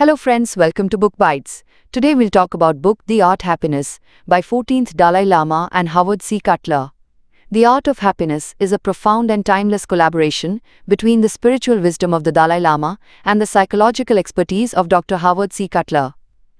Hello friends, welcome to Book Bites. Today we'll talk about book The Art Happiness by 14th Dalai Lama and Howard C. Cutler. The Art of Happiness is a profound and timeless collaboration between the spiritual wisdom of the Dalai Lama and the psychological expertise of Dr. Howard C. Cutler.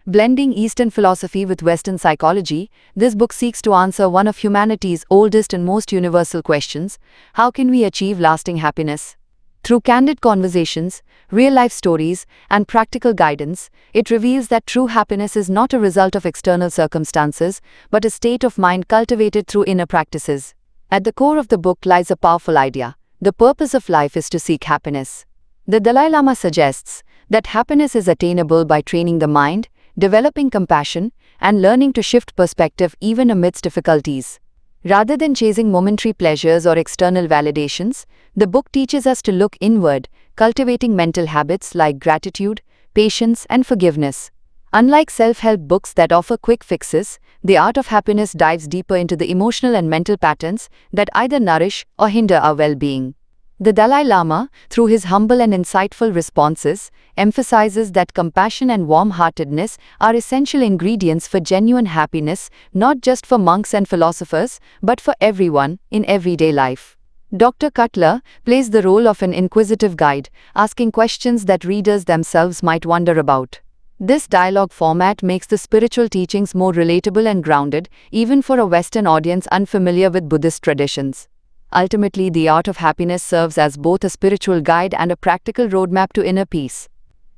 Blending Eastern philosophy with Western psychology, this book seeks to answer one of humanity's oldest and most universal questions: how can we achieve lasting happiness? Through candid conversations, real-life stories, and practical guidance, it reveals that true happiness is not a result of external circumstances, but a state of mind cultivated through inner practices. At the core of the book lies a powerful idea: the purpose of life is to seek happiness. The Dalai Lama suggests that happiness is attainable by training the mind, developing compassion, and learning to shift perspective even amidst difficulties. Rather than chasing momentary pleasures or external validations, the book teaches us to look inward, cultivating mental habits like gratitude, patience, and forgiveness. Unlike self-help books that offer quick fixes, The Art of Happiness dives deeper into the emotional and mental patterns that either nourish or hinder our well-being. The Dalai Lama, through his humble and insightful responses, emphasizes that compassion and warm-heartedness are essential ingredients for genuine happiness, not just for monks and philosophers, but for everyone in everyday life. Dr. Cutler plays the role of an inquisitive guide, asking questions that readers themselves might wonder about. This dialogue format makes the spiritual teachings more relatable and grounded, even for a Western audience unfamiliar with Buddhist traditions. Ultimately, The Art of Happiness serves as both a spiritual guide and a practical roadmap to inner peace.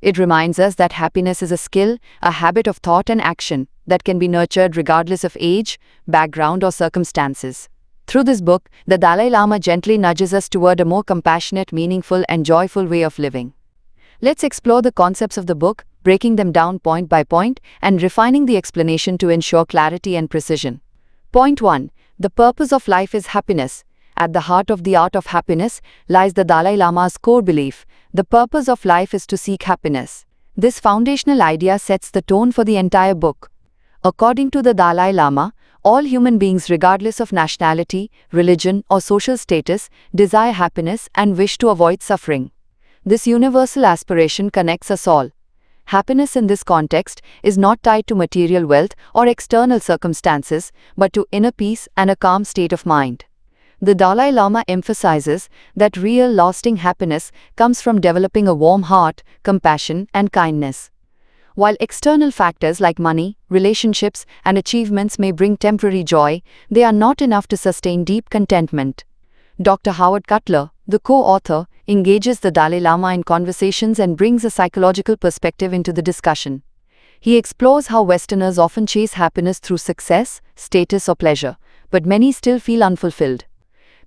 It reminds us that happiness is a skill, a habit of thought and action, that can be nurtured regardless of age, background, or circumstances. Through this book, the Dalai Lama gently nudges us toward a more compassionate, meaningful, and joyful way of living. Let's explore the concepts of the book, breaking them down point by point, and refining the explanation to ensure clarity and precision. Point 1. The purpose of life is happiness. At the heart of The Art of Happiness lies the Dalai Lama's core belief: the purpose of life is to seek happiness. This foundational idea sets the tone for the entire book. According to the Dalai Lama, all human beings, regardless of nationality, religion, or social status, desire happiness and wish to avoid suffering. This universal aspiration connects us all. Happiness in this context is not tied to material wealth or external circumstances, but to inner peace and a calm state of mind. The Dalai Lama emphasizes that real lasting happiness comes from developing a warm heart, compassion, and kindness. While external factors like money, relationships, and achievements may bring temporary joy, they are not enough to sustain deep contentment. Dr. Howard Cutler, the co-author, engages the Dalai Lama in conversations and brings a psychological perspective into the discussion. He explores how Westerners often chase happiness through success, status, or pleasure, but many still feel unfulfilled.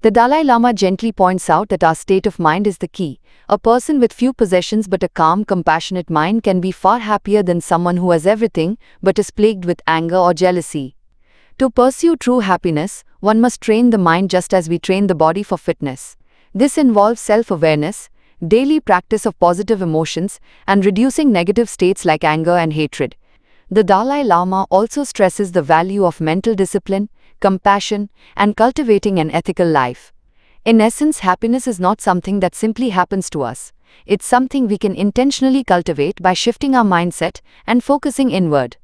The Dalai Lama gently points out that our state of mind is the key. A person with few possessions but a calm, compassionate mind can be far happier than someone who has everything but is plagued with anger or jealousy. To pursue true happiness, one must train the mind just as we train the body for fitness. This involves self-awareness, daily practice of positive emotions, and reducing negative states like anger and hatred. The Dalai Lama also stresses the value of mental discipline, compassion, and cultivating an ethical life. In essence, happiness is not something that simply happens to us. It's something we can intentionally cultivate by shifting our mindset and focusing inward.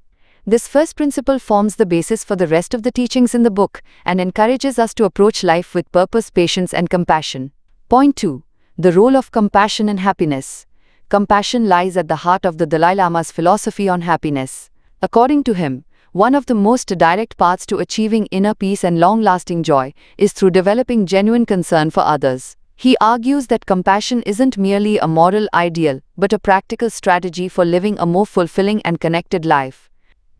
This first principle forms the basis for the rest of the teachings in the book and encourages us to approach life with purpose, patience, and compassion. Point 2. The role of compassion in happiness. Compassion lies at the heart of the Dalai Lama's philosophy on happiness. According to him, one of the most direct paths to achieving inner peace and long-lasting joy is through developing genuine concern for others. He argues that compassion isn't merely a moral ideal, but a practical strategy for living a more fulfilling and connected life.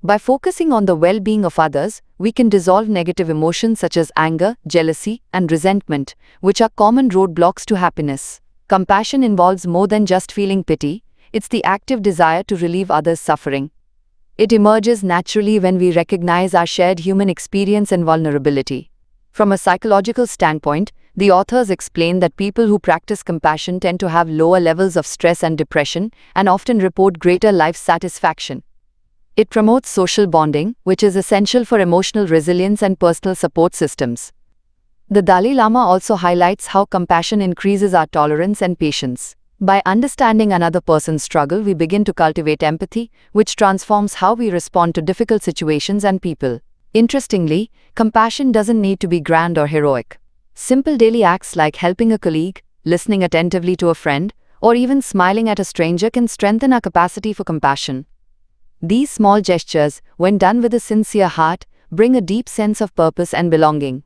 By focusing on the well-being of others, we can dissolve negative emotions such as anger, jealousy, and resentment, which are common roadblocks to happiness. Compassion involves more than just feeling pity; it's the active desire to relieve others' suffering. It emerges naturally when we recognize our shared human experience and vulnerability. From a psychological standpoint, the authors explain that people who practice compassion tend to have lower levels of stress and depression and often report greater life satisfaction. It promotes social bonding, which is essential for emotional resilience and personal support systems. The Dalai Lama also highlights how compassion increases our tolerance and patience. By understanding another person's struggle, we begin to cultivate empathy, which transforms how we respond to difficult situations and people. Interestingly, compassion doesn't need to be grand or heroic. Simple daily acts like helping a colleague, listening attentively to a friend, or even smiling at a stranger can strengthen our capacity for compassion. These small gestures, when done with a sincere heart, bring a deep sense of purpose and belonging.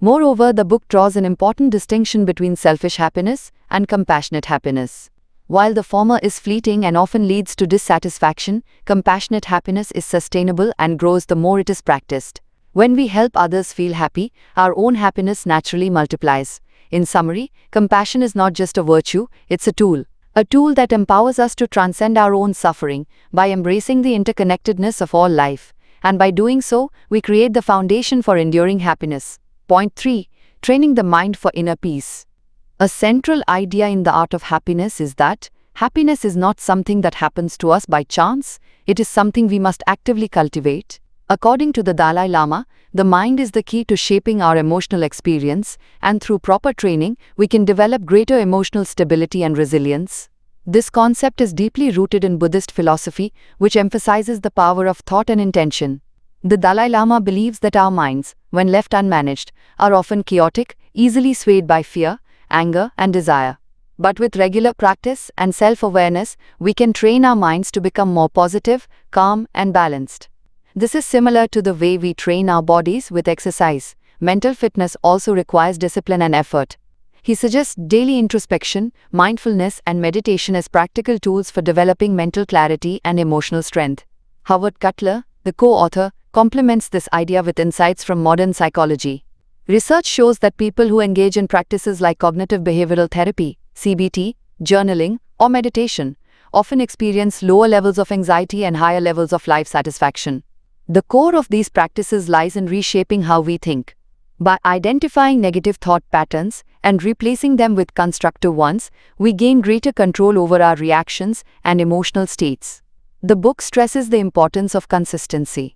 Moreover, the book draws an important distinction between selfish happiness and compassionate happiness. While the former is fleeting and often leads to dissatisfaction, compassionate happiness is sustainable and grows the more it is practiced. When we help others feel happy, our own happiness naturally multiplies. In summary, compassion is not just a virtue, it's a tool. A tool that empowers us to transcend our own suffering by embracing the interconnectedness of all life. And by doing so, we create the foundation for enduring happiness. Point 3. Training the mind for inner peace. A central idea in the art of happiness is that happiness is not something that happens to us by chance, it is something we must actively cultivate. According to the Dalai Lama, the mind is the key to shaping our emotional experience, and through proper training, we can develop greater emotional stability and resilience. This concept is deeply rooted in Buddhist philosophy, which emphasizes the power of thought and intention. The Dalai Lama believes that our minds, when left unmanaged, are often chaotic, easily swayed by fear, anger, and desire. But with regular practice and self-awareness, we can train our minds to become more positive, calm, and balanced. This is similar to the way we train our bodies with exercise. Mental fitness also requires discipline and effort. He suggests daily introspection, mindfulness, and meditation as practical tools for developing mental clarity and emotional strength. Howard Cutler, the co-author, complements this idea with insights from modern psychology. Research shows that people who engage in practices like cognitive behavioral therapy, CBT, journaling, or meditation often experience lower levels of anxiety and higher levels of life satisfaction. The core of these practices lies in reshaping how we think. By identifying negative thought patterns and replacing them with constructive ones, we gain greater control over our reactions and emotional states. The book stresses the importance of consistency.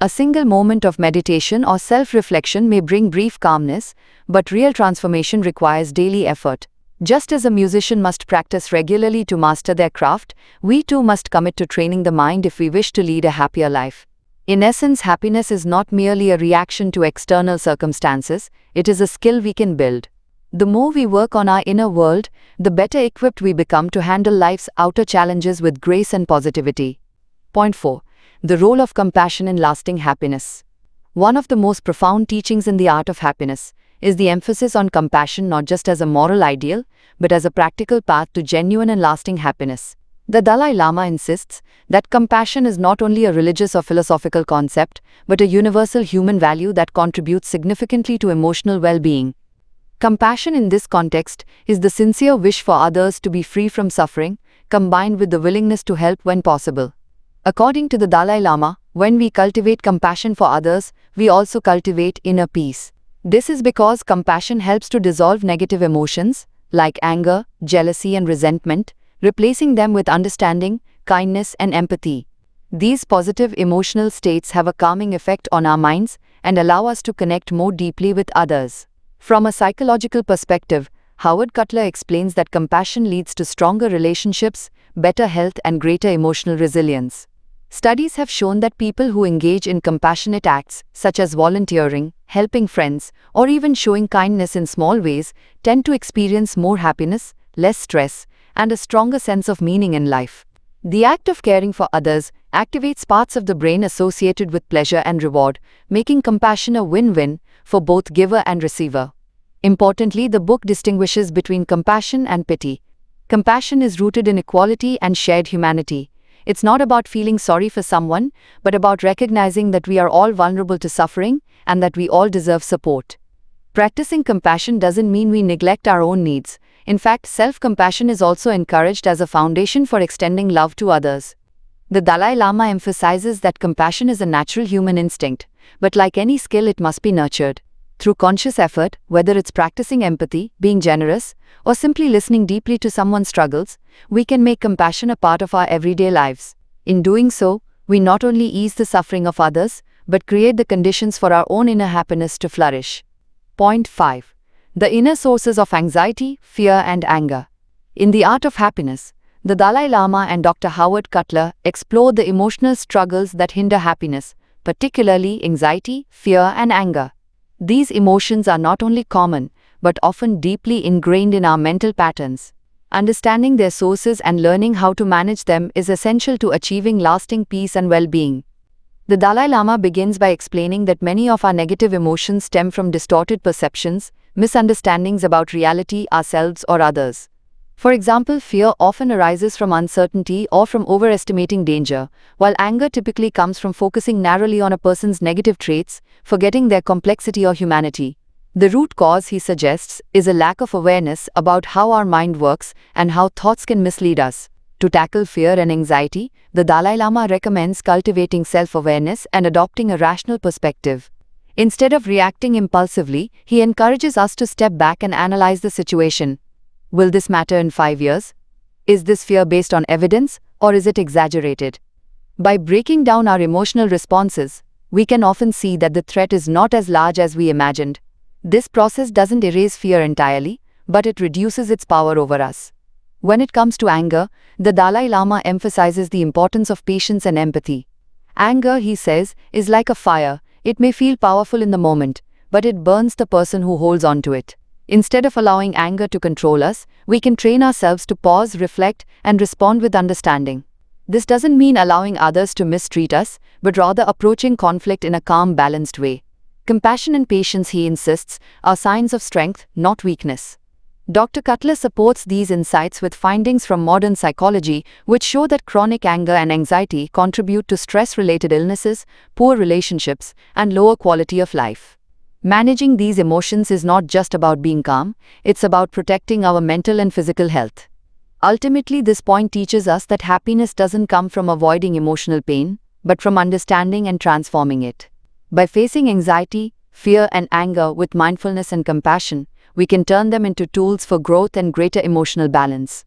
A single moment of meditation or self-reflection may bring brief calmness, but real transformation requires daily effort. Just as a musician must practice regularly to master their craft, we too must commit to training the mind if we wish to lead a happier life. In essence, happiness is not merely a reaction to external circumstances, it is a skill we can build. The more we work on our inner world, the better equipped we become to handle life's outer challenges with grace and positivity. Point 4. The role of compassion in lasting happiness. One of the most profound teachings in the art of happiness is the emphasis on compassion not just as a moral ideal, but as a practical path to genuine and lasting happiness. The Dalai Lama insists that compassion is not only a religious or philosophical concept, but a universal human value that contributes significantly to emotional well-being. Compassion in this context is the sincere wish for others to be free from suffering, combined with the willingness to help when possible. According to the Dalai Lama, when we cultivate compassion for others, we also cultivate inner peace. This is because compassion helps to dissolve negative emotions, like anger, jealousy, and resentment, replacing them with understanding, kindness, and empathy. These positive emotional states have a calming effect on our minds and allow us to connect more deeply with others. From a psychological perspective, Howard Cutler explains that compassion leads to stronger relationships, better health, and greater emotional resilience. Studies have shown that people who engage in compassionate acts, such as volunteering, helping friends, or even showing kindness in small ways, tend to experience more happiness, less stress, and a stronger sense of meaning in life. The act of caring for others activates parts of the brain associated with pleasure and reward, making compassion a win-win for both giver and receiver. Importantly, the book distinguishes between compassion and pity. Compassion is rooted in equality and shared humanity. It's not about feeling sorry for someone, but about recognizing that we are all vulnerable to suffering and that we all deserve support. Practicing compassion doesn't mean we neglect our own needs. In fact, self-compassion is also encouraged as a foundation for extending love to others. The Dalai Lama emphasizes that compassion is a natural human instinct, but like any skill, it must be nurtured. Through conscious effort, whether it's practicing empathy, being generous, or simply listening deeply to someone's struggles, we can make compassion a part of our everyday lives. In doing so, we not only ease the suffering of others, but create the conditions for our own inner happiness to flourish. Point 5. The inner sources of anxiety, fear, and anger. In The Art of Happiness, the Dalai Lama and Dr. Howard Cutler explore the emotional struggles that hinder happiness, particularly anxiety, fear, and anger. These emotions are not only common, but often deeply ingrained in our mental patterns. Understanding their sources and learning how to manage them is essential to achieving lasting peace and well-being. The Dalai Lama begins by explaining that many of our negative emotions stem from distorted perceptions, misunderstandings about reality, ourselves, or others. For example, fear often arises from uncertainty or from overestimating danger, while anger typically comes from focusing narrowly on a person's negative traits, forgetting their complexity or humanity. The root cause, he suggests, is a lack of awareness about how our mind works and how thoughts can mislead us. To tackle fear and anxiety, the Dalai Lama recommends cultivating self-awareness and adopting a rational perspective. Instead of reacting impulsively, he encourages us to step back and analyze the situation. Will this matter in 5 years? Is this fear based on evidence, or is it exaggerated? By breaking down our emotional responses, we can often see that the threat is not as large as we imagined. This process doesn't erase fear entirely, but it reduces its power over us. When it comes to anger, the Dalai Lama emphasizes the importance of patience and empathy. Anger, he says, is like a fire. It may feel powerful in the moment, but it burns the person who holds on to it. Instead of allowing anger to control us, we can train ourselves to pause, reflect, and respond with understanding. This doesn't mean allowing others to mistreat us, but rather approaching conflict in a calm, balanced way. Compassion and patience, he insists, are signs of strength, not weakness. Dr. Cutler supports these insights with findings from modern psychology, which show that chronic anger and anxiety contribute to stress-related illnesses, poor relationships, and lower quality of life. Managing these emotions is not just about being calm, it's about protecting our mental and physical health. Ultimately, this point teaches us that happiness doesn't come from avoiding emotional pain, but from understanding and transforming it. By facing anxiety, fear, and anger with mindfulness and compassion, we can turn them into tools for growth and greater emotional balance.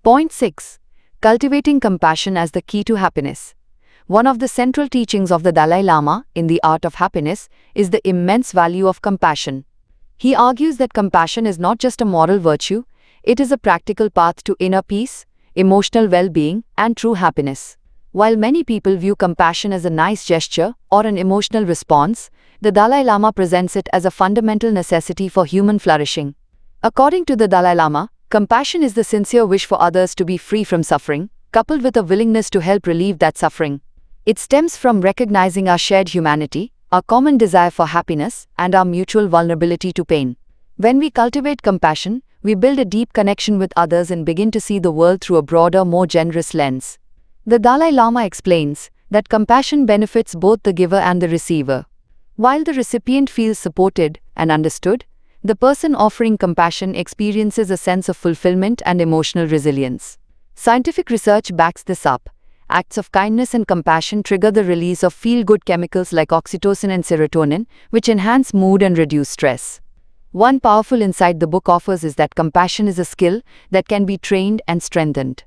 Point 6. Cultivating compassion as the key to happiness. One of the central teachings of the Dalai Lama in The Art of Happiness is the immense value of compassion. He argues that compassion is not just a moral virtue, it is a practical path to inner peace, emotional well-being, and true happiness. While many people view compassion as a nice gesture or an emotional response, the Dalai Lama presents it as a fundamental necessity for human flourishing. According to the Dalai Lama, compassion is the sincere wish for others to be free from suffering, coupled with a willingness to help relieve that suffering. It stems from recognizing our shared humanity, our common desire for happiness, and our mutual vulnerability to pain. When we cultivate compassion, we build a deep connection with others and begin to see the world through a broader, more generous lens. The Dalai Lama explains that compassion benefits both the giver and the receiver. While the recipient feels supported and understood, the person offering compassion experiences a sense of fulfillment and emotional resilience. Scientific research backs this up. Acts of kindness and compassion trigger the release of feel-good chemicals like oxytocin and serotonin, which enhance mood and reduce stress. One powerful insight the book offers is that compassion is a skill that can be trained and strengthened.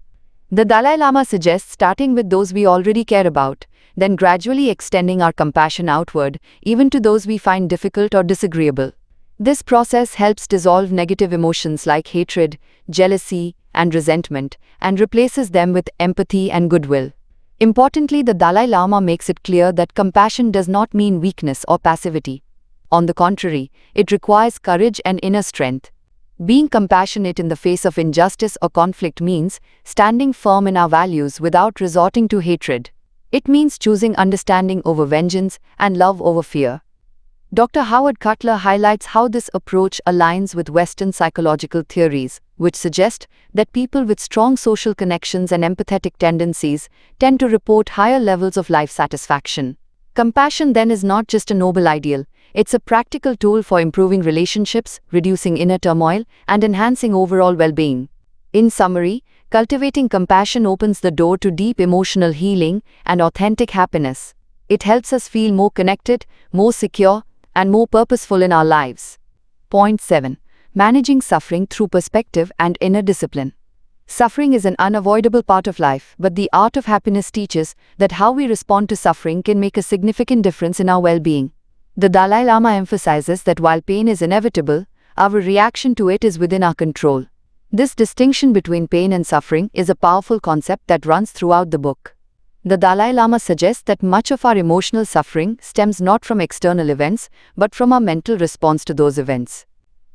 The Dalai Lama suggests starting with those we already care about, then gradually extending our compassion outward, even to those we find difficult or disagreeable. This process helps dissolve negative emotions like hatred, jealousy, and resentment, and replaces them with empathy and goodwill. Importantly, the Dalai Lama makes it clear that compassion does not mean weakness or passivity. On the contrary, it requires courage and inner strength. Being compassionate in the face of injustice or conflict means standing firm in our values without resorting to hatred. It means choosing understanding over vengeance and love over fear. Dr. Howard Cutler highlights how this approach aligns with Western psychological theories, which suggest that people with strong social connections and empathetic tendencies tend to report higher levels of life satisfaction. Compassion then is not just a noble ideal, it's a practical tool for improving relationships, reducing inner turmoil, and enhancing overall well-being. In summary, cultivating compassion opens the door to deep emotional healing and authentic happiness. It helps us feel more connected, more secure, and more purposeful in our lives. Point 7. Managing suffering through perspective and inner discipline. Suffering is an unavoidable part of life, but the art of happiness teaches that how we respond to suffering can make a significant difference in our well-being. The Dalai Lama emphasizes that while pain is inevitable, our reaction to it is within our control. This distinction between pain and suffering is a powerful concept that runs throughout the book. The Dalai Lama suggests that much of our emotional suffering stems not from external events, but from our mental response to those events.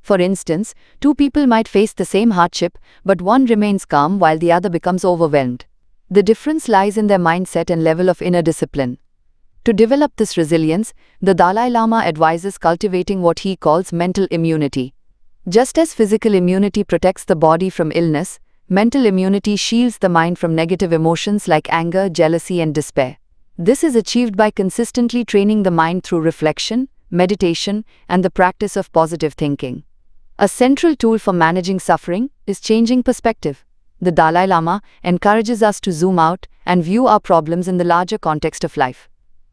For instance, two people might face the same hardship, but one remains calm while the other becomes overwhelmed. The difference lies in their mindset and level of inner discipline. To develop this resilience, the Dalai Lama advises cultivating what he calls mental immunity. Just as physical immunity protects the body from illness, mental immunity shields the mind from negative emotions like anger, jealousy, and despair. This is achieved by consistently training the mind through reflection, meditation, and the practice of positive thinking. A central tool for managing suffering is changing perspective. The Dalai Lama encourages us to zoom out and view our problems in the larger context of life.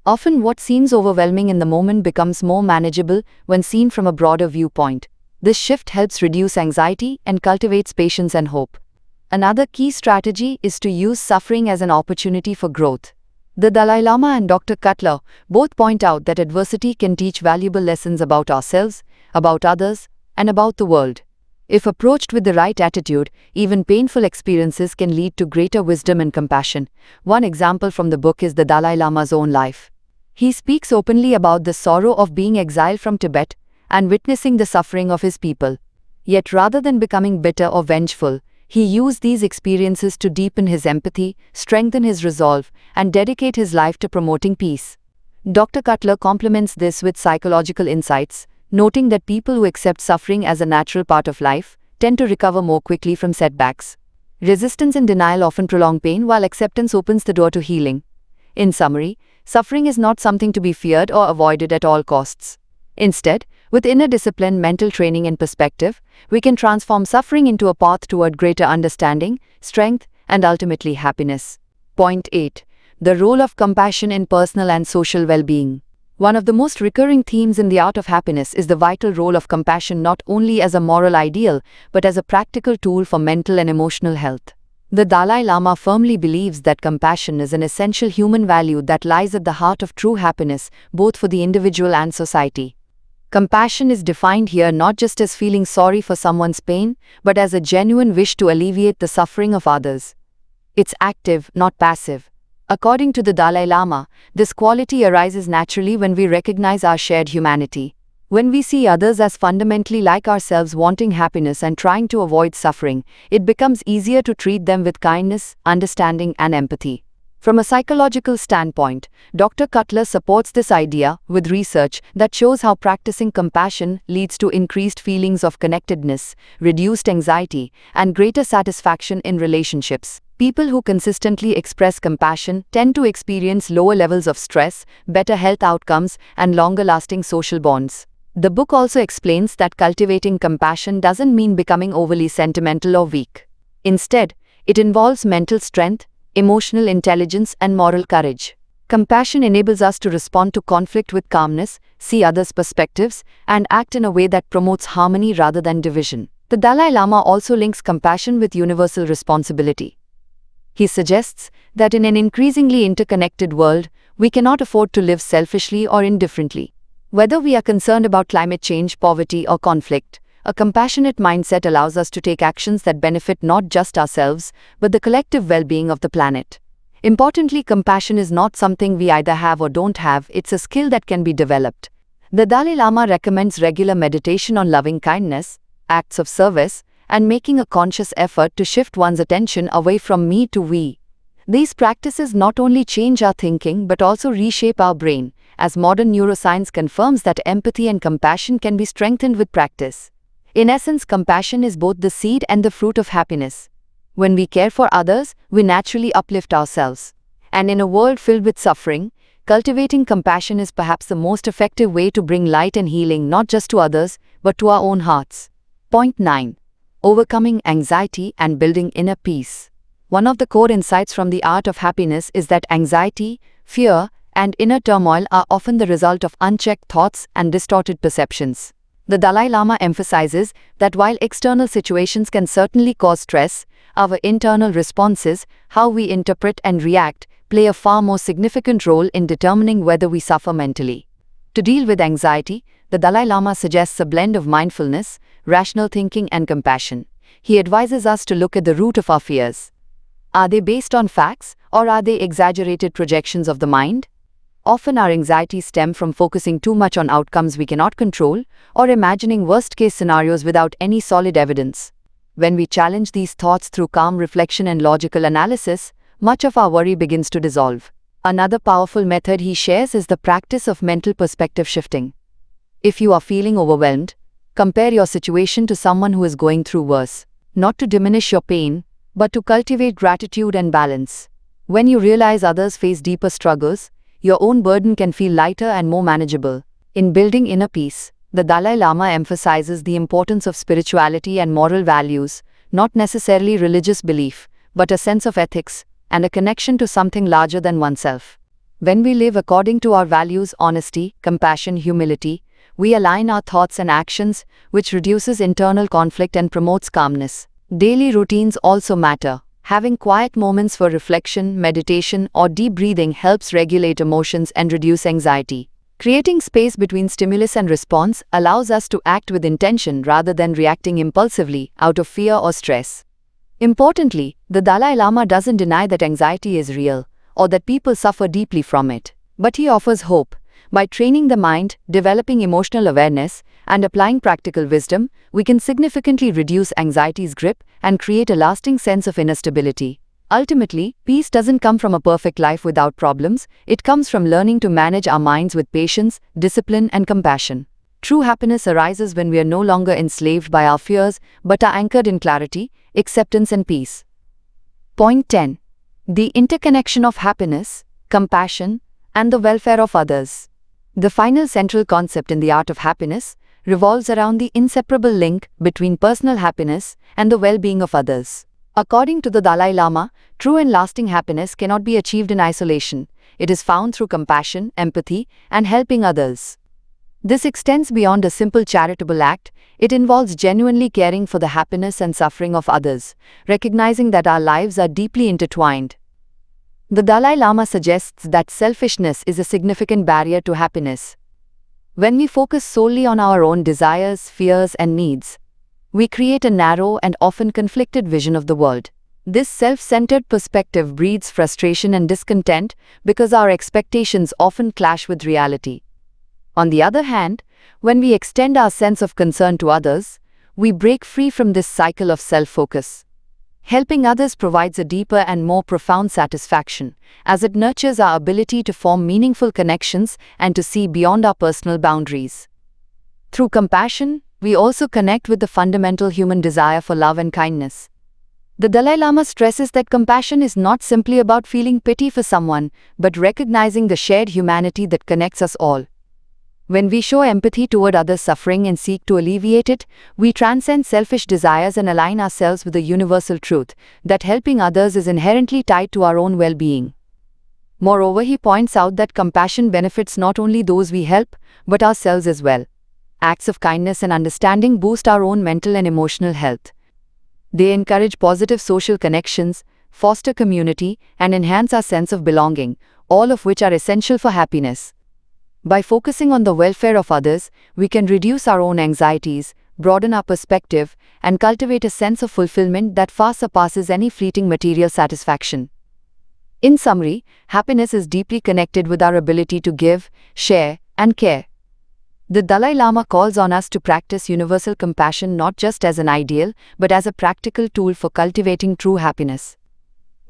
Often what seems overwhelming in the moment becomes more manageable when seen from a broader viewpoint. This shift helps reduce anxiety and cultivates patience and hope. Another key strategy is to use suffering as an opportunity for growth. The Dalai Lama and Dr. Cutler both point out that adversity can teach valuable lessons about ourselves, about others, and about the world. If approached with the right attitude, even painful experiences can lead to greater wisdom and compassion. One example from the book is the Dalai Lama's own life. He speaks openly about the sorrow of being exiled from Tibet and witnessing the suffering of his people. Yet rather than becoming bitter or vengeful, he used these experiences to deepen his empathy, strengthen his resolve, and dedicate his life to promoting peace. Dr. Cutler complements this with psychological insights, noting that people who accept suffering as a natural part of life tend to recover more quickly from setbacks. Resistance and denial often prolong pain, while acceptance opens the door to healing. In summary, suffering is not something to be feared or avoided at all costs. Instead, with inner discipline, mental training, and perspective, we can transform suffering into a path toward greater understanding, strength, and ultimately happiness. Point 8. The role of compassion in personal and social well-being. One of the most recurring themes in The Art of Happiness is the vital role of compassion not only as a moral ideal, but as a practical tool for mental and emotional health. The Dalai Lama firmly believes that compassion is an essential human value that lies at the heart of true happiness, both for the individual and society. Compassion is defined here not just as feeling sorry for someone's pain, but as a genuine wish to alleviate the suffering of others. It's active, not passive. According to the Dalai Lama, this quality arises naturally when we recognize our shared humanity. When we see others as fundamentally like ourselves, wanting happiness and trying to avoid suffering, it becomes easier to treat them with kindness, understanding, and empathy. From a psychological standpoint, Dr. Cutler supports this idea with research that shows how practicing compassion leads to increased feelings of connectedness, reduced anxiety, and greater satisfaction in relationships. People who consistently express compassion tend to experience lower levels of stress, better health outcomes, and longer-lasting social bonds. The book also explains that cultivating compassion doesn't mean becoming overly sentimental or weak. Instead, it involves mental strength, emotional intelligence, and moral courage. Compassion enables us to respond to conflict with calmness, see others' perspectives, and act in a way that promotes harmony rather than division. The Dalai Lama also links compassion with universal responsibility. He suggests that in an increasingly interconnected world, we cannot afford to live selfishly or indifferently. Whether we are concerned about climate change, poverty, or conflict, a compassionate mindset allows us to take actions that benefit not just ourselves, but the collective well-being of the planet. Importantly, compassion is not something we either have or don't have, it's a skill that can be developed. The Dalai Lama recommends regular meditation on loving kindness, acts of service, and making a conscious effort to shift one's attention away from me to we. These practices not only change our thinking but also reshape our brain, as modern neuroscience confirms that empathy and compassion can be strengthened with practice. In essence, compassion is both the seed and the fruit of happiness. When we care for others, we naturally uplift ourselves. And in a world filled with suffering, cultivating compassion is perhaps the most effective way to bring light and healing not just to others, but to our own hearts. Point 9. Overcoming anxiety and building inner peace. One of the core insights from The Art of Happiness is that anxiety, fear, and inner turmoil are often the result of unchecked thoughts and distorted perceptions. The Dalai Lama emphasizes that while external situations can certainly cause stress, our internal responses, how we interpret and react, play a far more significant role in determining whether we suffer mentally. To deal with anxiety, the Dalai Lama suggests a blend of mindfulness, rational thinking, and compassion. he advises us to look at the root of our fears. Are they based on facts, or are they exaggerated projections of the mind? Often our anxieties stem from focusing too much on outcomes we cannot control, or imagining worst-case scenarios without any solid evidence. When we challenge these thoughts through calm reflection and logical analysis, much of our worry begins to dissolve. Another powerful method he shares is the practice of mental perspective shifting. If you are feeling overwhelmed, compare your situation to someone who is going through worse. Not to diminish your pain, but to cultivate gratitude and balance. When you realize others face deeper struggles, your own burden can feel lighter and more manageable. In building inner peace, the Dalai Lama emphasizes the importance of spirituality and moral values, not necessarily religious belief, but a sense of ethics and a connection to something larger than oneself. When we live according to our values, honesty, compassion, humility, we align our thoughts and actions, which reduces internal conflict and promotes calmness. Daily routines also matter. Having quiet moments for reflection, meditation, or deep breathing helps regulate emotions and reduce anxiety. Creating space between stimulus and response allows us to act with intention rather than reacting impulsively out of fear or stress. Importantly, the Dalai Lama doesn't deny that anxiety is real, or that people suffer deeply from it. But he offers hope. By training the mind, developing emotional awareness, and applying practical wisdom, we can significantly reduce anxiety's grip and create a lasting sense of inner stability. Ultimately, peace doesn't come from a perfect life without problems, it comes from learning to manage our minds with patience, discipline, and compassion. True happiness arises when we are no longer enslaved by our fears, but are anchored in clarity, acceptance, and peace. Point 10. The interconnection of happiness, compassion, and the welfare of others. The final central concept in the art of happiness revolves around the inseparable link between personal happiness and the well-being of others. According to the Dalai Lama, true and lasting happiness cannot be achieved in isolation. It is found through compassion, empathy, and helping others. This extends beyond a simple charitable act. It involves genuinely caring for the happiness and suffering of others, recognizing that our lives are deeply intertwined. The Dalai Lama suggests that selfishness is a significant barrier to happiness. When we focus solely on our own desires, fears, and needs, we create a narrow and often conflicted vision of the world. This self-centered perspective breeds frustration and discontent because our expectations often clash with reality. On the other hand, when we extend our sense of concern to others, we break free from this cycle of self-focus. Helping others provides a deeper and more profound satisfaction, as it nurtures our ability to form meaningful connections and to see beyond our personal boundaries. Through compassion, we also connect with the fundamental human desire for love and kindness. The Dalai Lama stresses that compassion is not simply about feeling pity for someone, but recognizing the shared humanity that connects us all. When we show empathy toward others' suffering and seek to alleviate it, we transcend selfish desires and align ourselves with the universal truth that helping others is inherently tied to our own well-being. Moreover, he points out that compassion benefits not only those we help, but ourselves as well. Acts of kindness and understanding boost our own mental and emotional health. They encourage positive social connections, foster community, and enhance our sense of belonging, all of which are essential for happiness. By focusing on the welfare of others, we can reduce our own anxieties, broaden our perspective, and cultivate a sense of fulfillment that far surpasses any fleeting material satisfaction. In summary, happiness is deeply connected with our ability to give, share, and care. The Dalai Lama calls on us to practice universal compassion not just as an ideal, but as a practical tool for cultivating true happiness.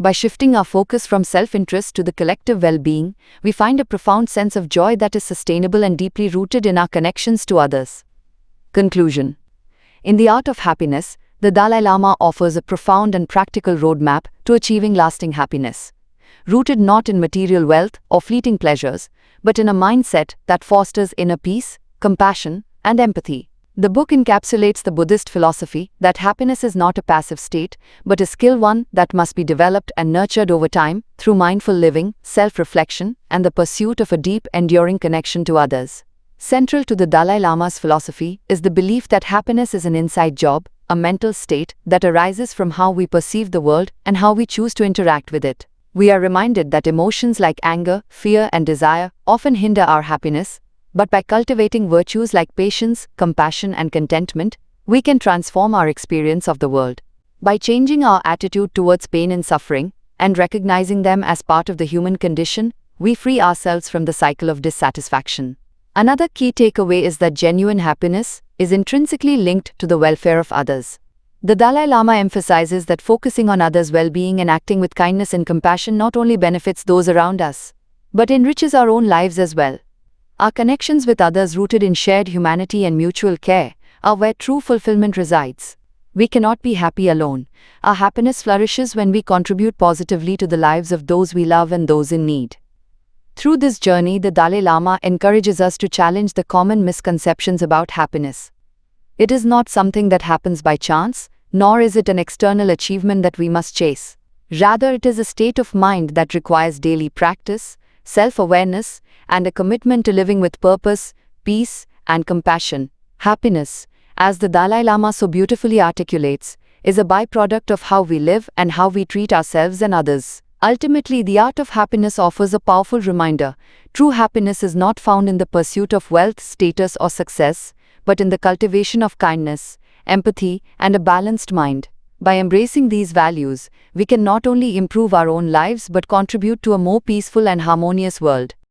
By shifting our focus from self-interest to the collective well-being, we find a profound sense of joy that is sustainable and deeply rooted in our connections to others. Conclusion. In the art of happiness, the Dalai Lama offers a profound and practical roadmap to achieving lasting happiness, rooted not in material wealth or fleeting pleasures, but in a mindset that fosters inner peace, compassion, and empathy. The book encapsulates the Buddhist philosophy that happiness is not a passive state, but a skill one that must be developed and nurtured over time through mindful living, self-reflection, and the pursuit of a deep, enduring connection to others. Central to the Dalai Lama's philosophy is the belief that happiness is an inside job, a mental state that arises from how we perceive the world and how we choose to interact with it. We are reminded that emotions like anger, fear, and desire often hinder our happiness, but by cultivating virtues like patience, compassion, and contentment, we can transform our experience of the world. By changing our attitude towards pain and suffering, and recognizing them as part of the human condition, we free ourselves from the cycle of dissatisfaction. Another key takeaway is that genuine happiness is intrinsically linked to the welfare of others. The Dalai Lama emphasizes that focusing on others' well-being and acting with kindness and compassion not only benefits those around us, but enriches our own lives as well. Our connections with others rooted in shared humanity and mutual care are where true fulfillment resides. We cannot be happy alone. Our happiness flourishes when we contribute positively to the lives of those we love and those in need. Through this journey, the Dalai Lama encourages us to challenge the common misconceptions about happiness. It is not something that happens by chance, nor is it an external achievement that we must chase. Rather, it is a state of mind that requires daily practice, self-awareness, and a commitment to living with purpose, peace, and compassion. Happiness, as the Dalai Lama so beautifully articulates, is a byproduct of how we live and how we treat ourselves and others. Ultimately, the art of happiness offers a powerful reminder. True happiness is not found in the pursuit of wealth, status, or success, but in the cultivation of kindness, empathy, and a balanced mind. By embracing these values, we can not only improve our own lives but contribute to a more peaceful and harmonious world.